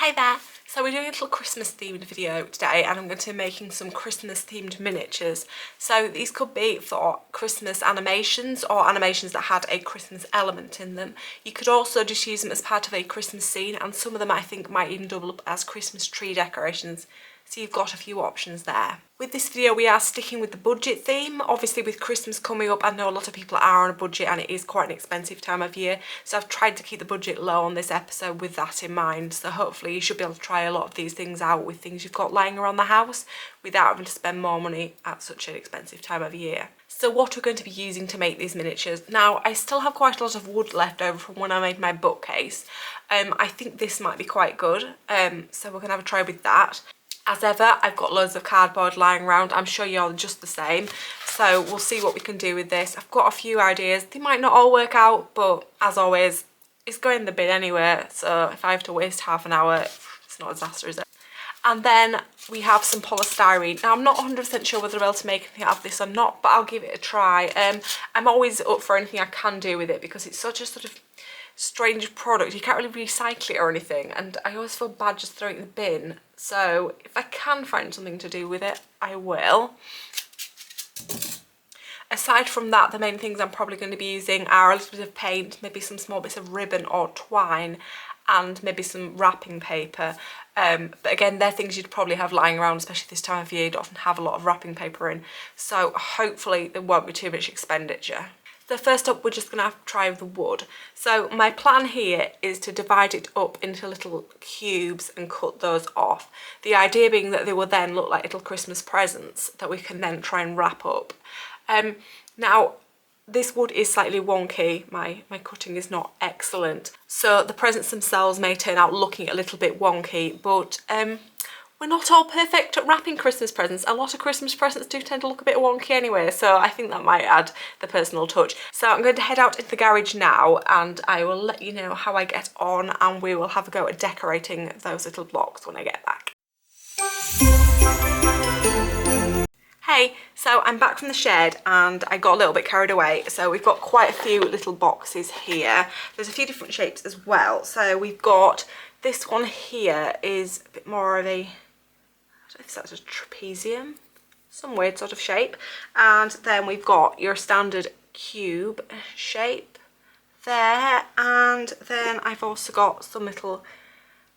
Hi there! So we're doing a little Christmas themed video today and I'm going to be making some Christmas themed miniatures. So these could be for Christmas animations or animations that had a Christmas element in them. You could also just use them as part of a Christmas scene, and some of them I think might even double up as Christmas tree decorations. So you've got a few options there. With this video we are sticking with the budget theme. Obviously with Christmas coming up, I know a lot of people are on a budget and it is quite an expensive time of year. So I've tried to keep the budget low on this episode with that in mind. So hopefully you should be able to try a lot of these things out with things you've got lying around the house without having to spend more money at such an expensive time of year. So what we're going to be using to make these miniatures. Now I still have quite a lot of wood left over from when I made my bookcase. I think this might be quite good. So we're going to have a try with that. As ever, I've got loads of cardboard lying around. I'm sure you're just the same. So we'll see what we can do with this. I've got a few ideas. They might not all work out, but as always, it's going in the bin anyway. So if I have to waste half an hour, it's not a disaster, is it? And then we have some polystyrene. Now I'm not 100% sure whether I'll be able to make anything out of this or not, but I'll give it a try. I'm always up for anything I can do with it because it's such a sort of strange product. You can't really recycle it or anything, and I always feel bad just throwing it in the bin. So if I can find something to do with it, I will. Aside from that, the main things I'm probably going to be using are a little bit of paint, maybe some small bits of ribbon or twine, and maybe some wrapping paper. But again, they're things you'd probably have lying around, especially this time of year. You don't often have a lot of wrapping paper in, so hopefully there won't be too much expenditure. So first up, we're just going to have to try the wood. So my plan here is to divide it up into little cubes and cut those off. The idea being that they will then look like little Christmas presents that we can then try and wrap up. Now, this wood is slightly wonky. My cutting is not excellent. So the presents themselves may turn out looking a little bit wonky, but we're not all perfect at wrapping Christmas presents. A lot of Christmas presents do tend to look a bit wonky anyway, so I think that might add the personal touch. So I'm going to head out into the garage now and I will let you know how I get on, and we will have a go at decorating those little blocks when I get back. Hey, so I'm back from the shed and I got a little bit carried away. So we've got quite a few little boxes here. There's a few different shapes as well. So we've got this one here is a bit more of a, I don't know if that's a trapezium, some weird sort of shape. And then we've got your standard cube shape there. And then I've also got some little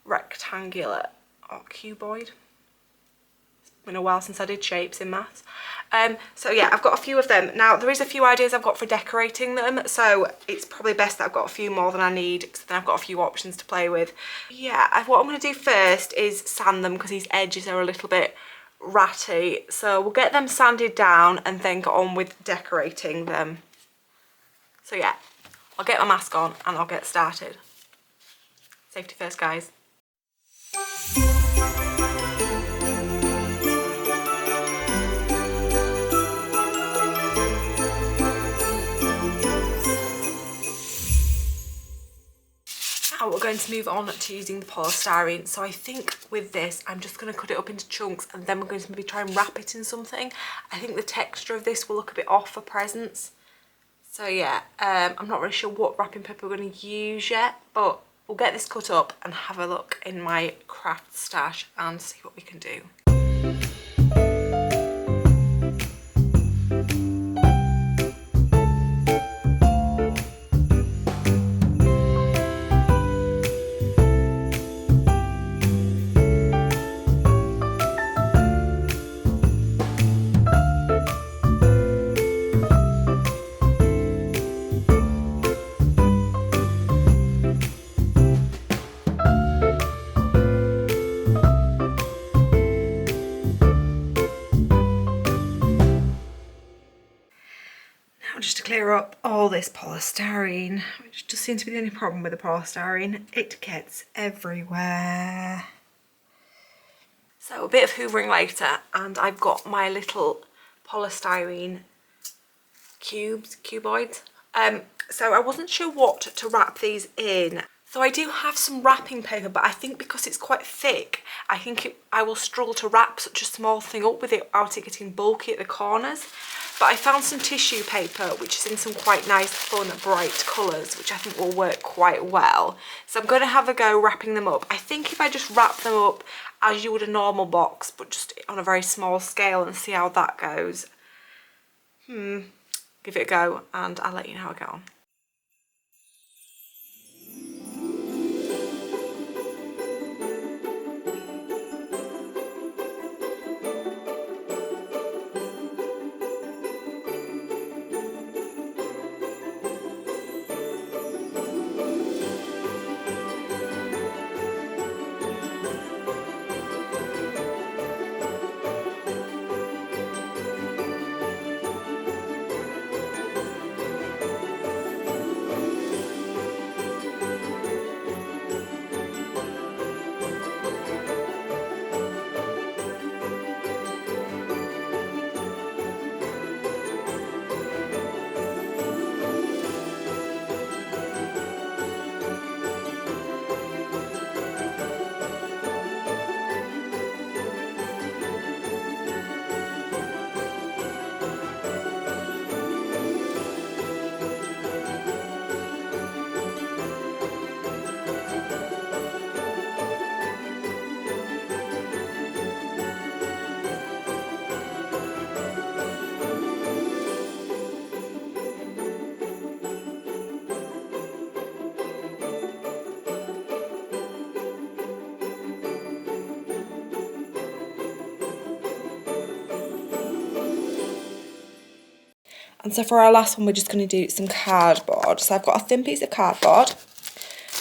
rectangular or cuboid. It's been a while since I did shapes in maths. So yeah, I've got a few of them. Now there is a few ideas I've got for decorating them, so it's probably best that I've got a few more than I need, because then I've got a few options to play with. Yeah, what I'm going to do first is sand them because these edges are a little bit ratty. So we'll get them sanded down and then get on with decorating them. So yeah, I'll get my mask on and I'll get started. Safety first, guys. Now we're going to move on to using the polystyrene. So I think with this, I'm just going to cut it up into chunks and then we're going to maybe try and wrap it in something. I think the texture of this will look a bit off for presents. So yeah, I'm not really sure what wrapping paper we're going to use yet, but we'll get this cut up and have a look in my craft stash and see what we can do. Just to clear up all this polystyrene, which does seem to be the only problem with the polystyrene, it gets everywhere. So a bit of hoovering later and I've got my little polystyrene cuboids. So I wasn't sure what to wrap these in. So I do have some wrapping paper, but I think because it's quite thick, I think I will struggle to wrap such a small thing up with it without it getting bulky at the corners. But I found some tissue paper, which is in some quite nice, fun, bright colours, which I think will work quite well. So I'm going to have a go wrapping them up. I think if I just wrap them up as you would a normal box, but just on a very small scale, and see how that goes. Give it a go, and I'll let you know how I get on. And so for our last one, we're just going to do some cardboard. So I've got a thin piece of cardboard,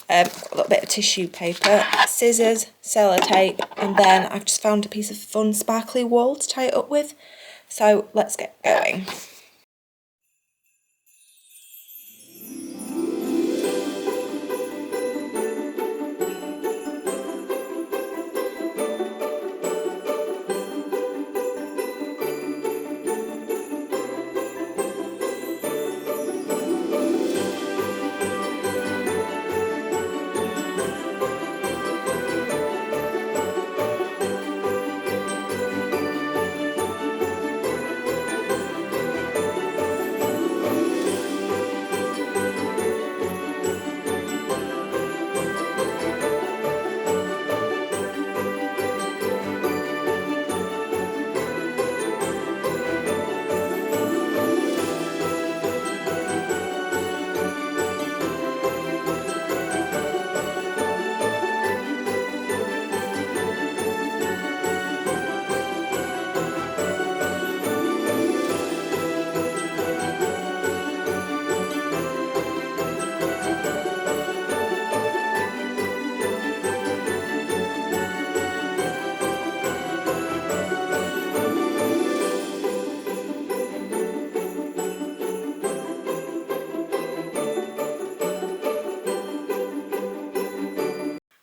a little bit of tissue paper, scissors, sellotape, and then I've just found a piece of fun sparkly wool to tie it up with. So let's get going.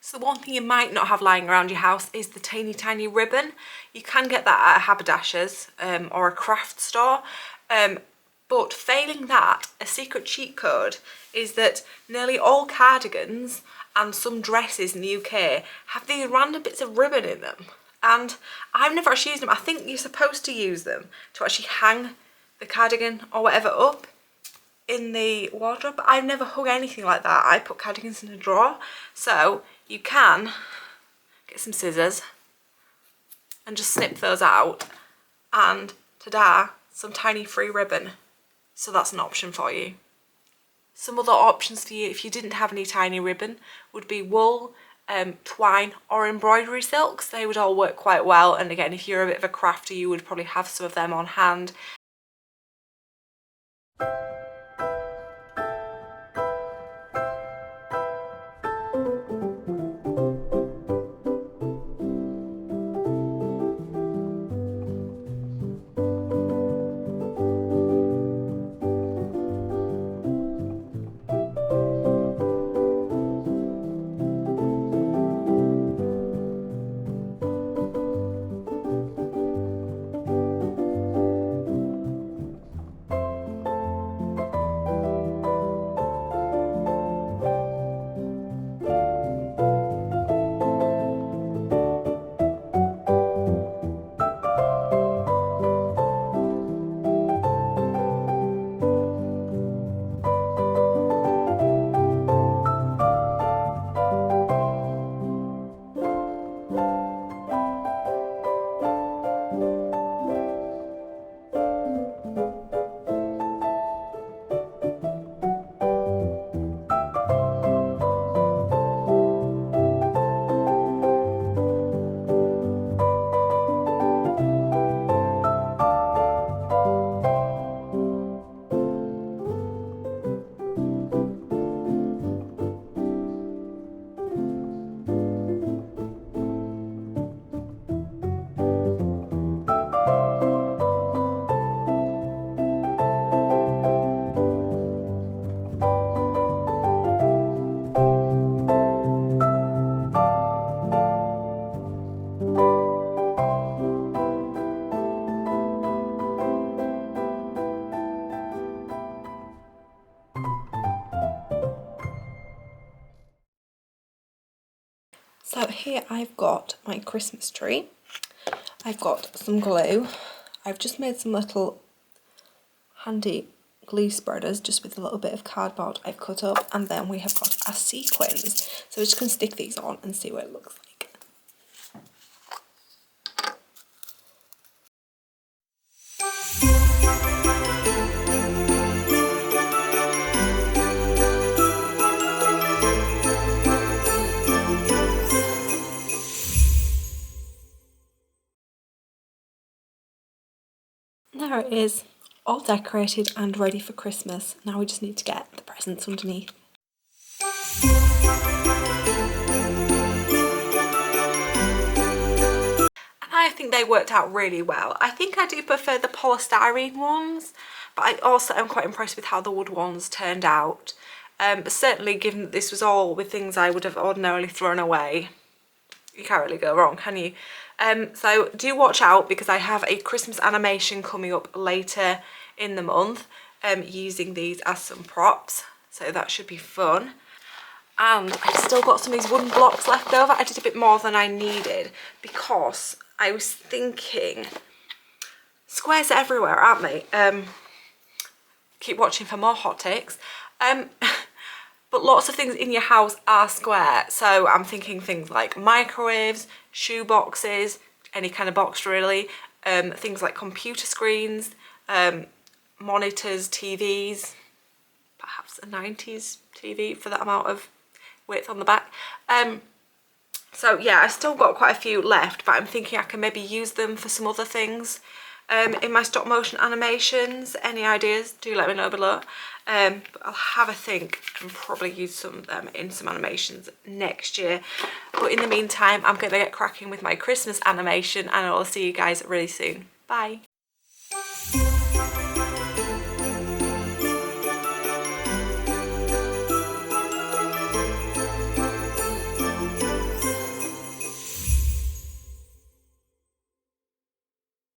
So the one thing you might not have lying around your house is the teeny tiny ribbon. You can get that at a haberdasher's or a craft store. But failing that, a secret cheat code is that nearly all cardigans and some dresses in the UK have these random bits of ribbon in them. And I've never actually used them. I think you're supposed to use them to actually hang the cardigan or whatever up in the wardrobe, but I've never hung anything like that. I put cardigans in a drawer. So you can get some scissors and just snip those out, and ta-da, some tiny free ribbon. So that's an option for you. Some other options for you if you didn't have any tiny ribbon would be wool, twine or embroidery silks. They would all work quite well, and again, if you're a bit of a crafter, you would probably have some of them on hand. So here I've got my Christmas tree. I've got some glue. I've just made some little handy glue spreaders just with a little bit of cardboard I've cut up, and then we have got our sequins. So we're just going to stick these on and see what it looks like. There it is, all decorated and ready for Christmas. Now we just need to get the presents underneath. I think they worked out really well. I think I do prefer the polystyrene ones, but I also am quite impressed with how the wood ones turned out. But certainly, given that this was all with things I would have ordinarily thrown away, you can't really go wrong, can you? So do watch out, because I have a Christmas animation coming up later in the month using these as some props, so that should be fun. And I've still got some of these wooden blocks left over. I did a bit more than I needed because I was thinking, squares are everywhere, aren't they? Keep watching for more hot takes. But lots of things in your house are square. So I'm thinking things like microwaves, shoe boxes, any kind of box really, things like computer screens, monitors, TVs, perhaps a 90s TV for that amount of width on the back. So yeah, I've still got quite a few left, but I'm thinking I can maybe use them for some other things in my stop motion animations. Any ideas, do let me know below. But I'll have a think and probably use some of them in some animations next year. But in the meantime, I'm going to get cracking with my Christmas animation, and I'll see you guys really soon. Bye.